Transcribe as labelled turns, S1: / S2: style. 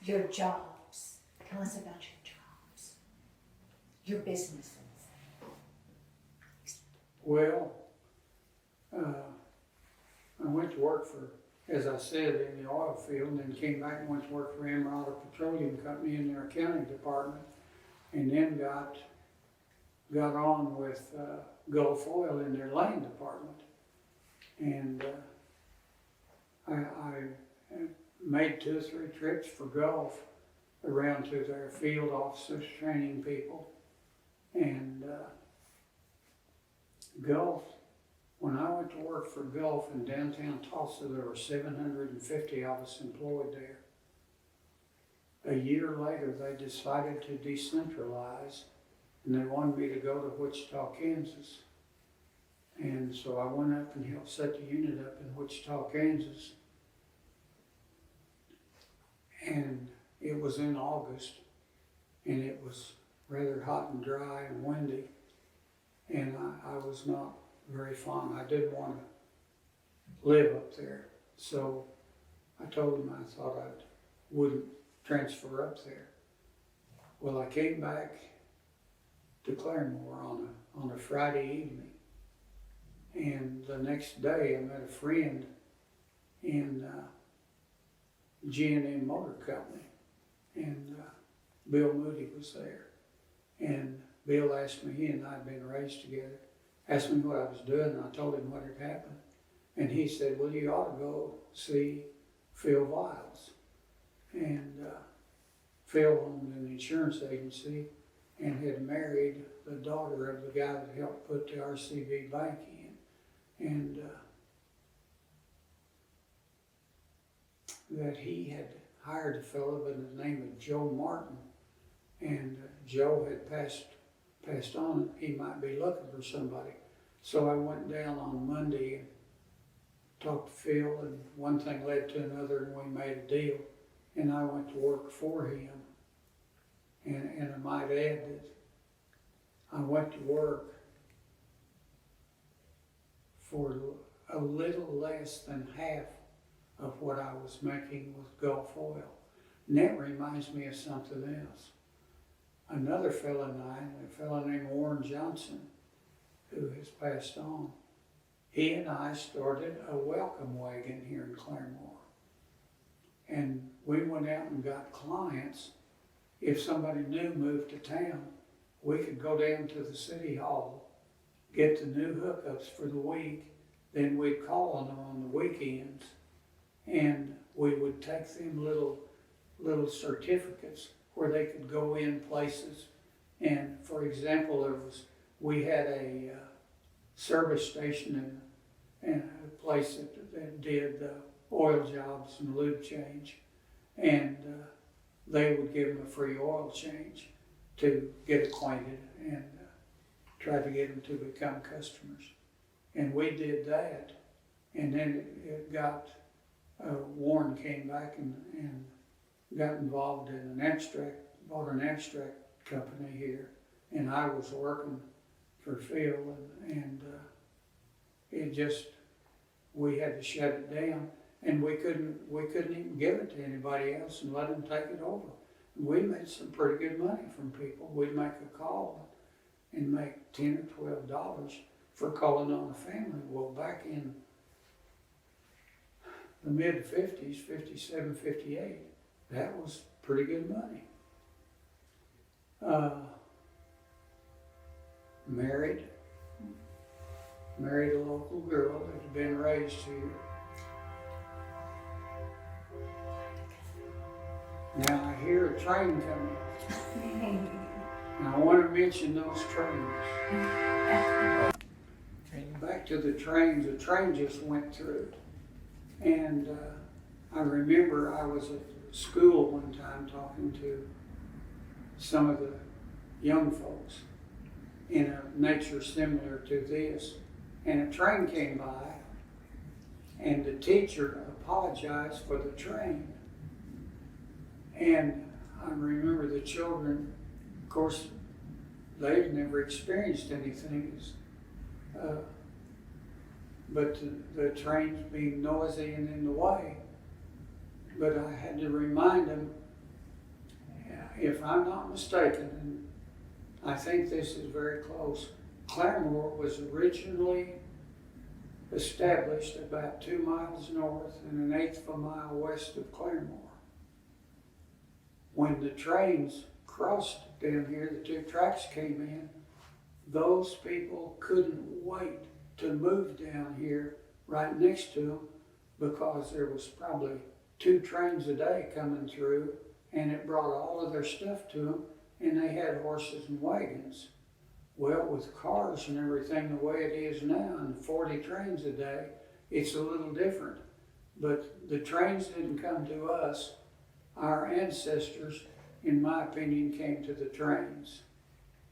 S1: Your jobs. Tell us about your jobs. Your businesses.
S2: Well, I went to work for, as I said, in the oil field, and then came back and went to work for Emerald Petroleum Company in their accounting department, and then got on with Gulf Oil in their lane department. And I made 2 or 3 trips for Gulf around to their field offices, training people. And Gulf, when I went to work for Gulf in downtown Tulsa, there were 750 of us employed there. A year later, they decided to decentralize, and they wanted me to go to Wichita, Kansas. And so I went up and helped set the unit up in Wichita, Kansas. And it was in August, and it was rather hot and dry and windy. And I was not very fond. I didn't want to live up there. So I told them I thought I wouldn't transfer up there. Well, I came back to Claremore on a Friday evening. And the next day I met a friend in G&M Motor Company. And Bill Moody was there. And Bill asked me, he and I had been raised together, asked me what I was doing, and I told him what had happened. And he said, well, you ought to go see Phil Viles. And Phil owned an insurance agency and had married the daughter of the guy that helped put the RCB Bank in. And that he had hired a fellow by the name of Joe Martin. And Joe had passed on, he might be looking for somebody. So I went down on Monday and talked to Phil, and one thing led to another, and we made a deal. And I went to work for him. And I might add that I went to work for a little less than half of what I was making with Gulf Oil. And that reminds me of something else. Another fellow and I, a fellow named Warren Johnson, who has passed on, he and I started a welcome wagon here in Claremore. And we went out and got clients. If somebody new moved to town, we could go down to the city hall, get the new hookups for the week, then we'd call on them on the weekends, and we would take them little certificates where they could go in places. And for example, we had a service station and a place that did oil jobs and lube change, and they would give them a free oil change to get acquainted and try to get them to become customers. And we did that, and then it got, Warren came back and got involved in an abstract, bought an abstract company here, and I was working for Phil, and it just, we had to shut it down, and we couldn't even give it to anybody else and let them take it over. And we made some pretty good money from people. We'd make a call and make $10 or $12 for calling on a family. Well, back in the mid-50s, 57, 58, that was pretty good money. Married a local girl that had been raised here. Now I hear a train coming. And I want to mention those trains. Back to the trains, a train just went through. And I remember I was at school one time talking to some of the young folks in a nature similar to this. And a train came by, and the teacher apologized for the train. And I remember the children, of course, they'd never experienced anything, but the trains being noisy and in the way. But I had to remind them if I'm not mistaken, and I think this is very close, Claremore was originally established about 2 miles north and 1/8 of a mile west of Claremore. When the trains crossed down here, the 2 tracks came in, those people couldn't wait to move down here right next to them because there was probably 2 trains a day coming through, and it brought all of their stuff to them, and they had horses and wagons. Well, with cars and everything the way it is now, and 40 trains a day, it's a little different. But the trains didn't come to us. Our ancestors, in my opinion, came to the trains.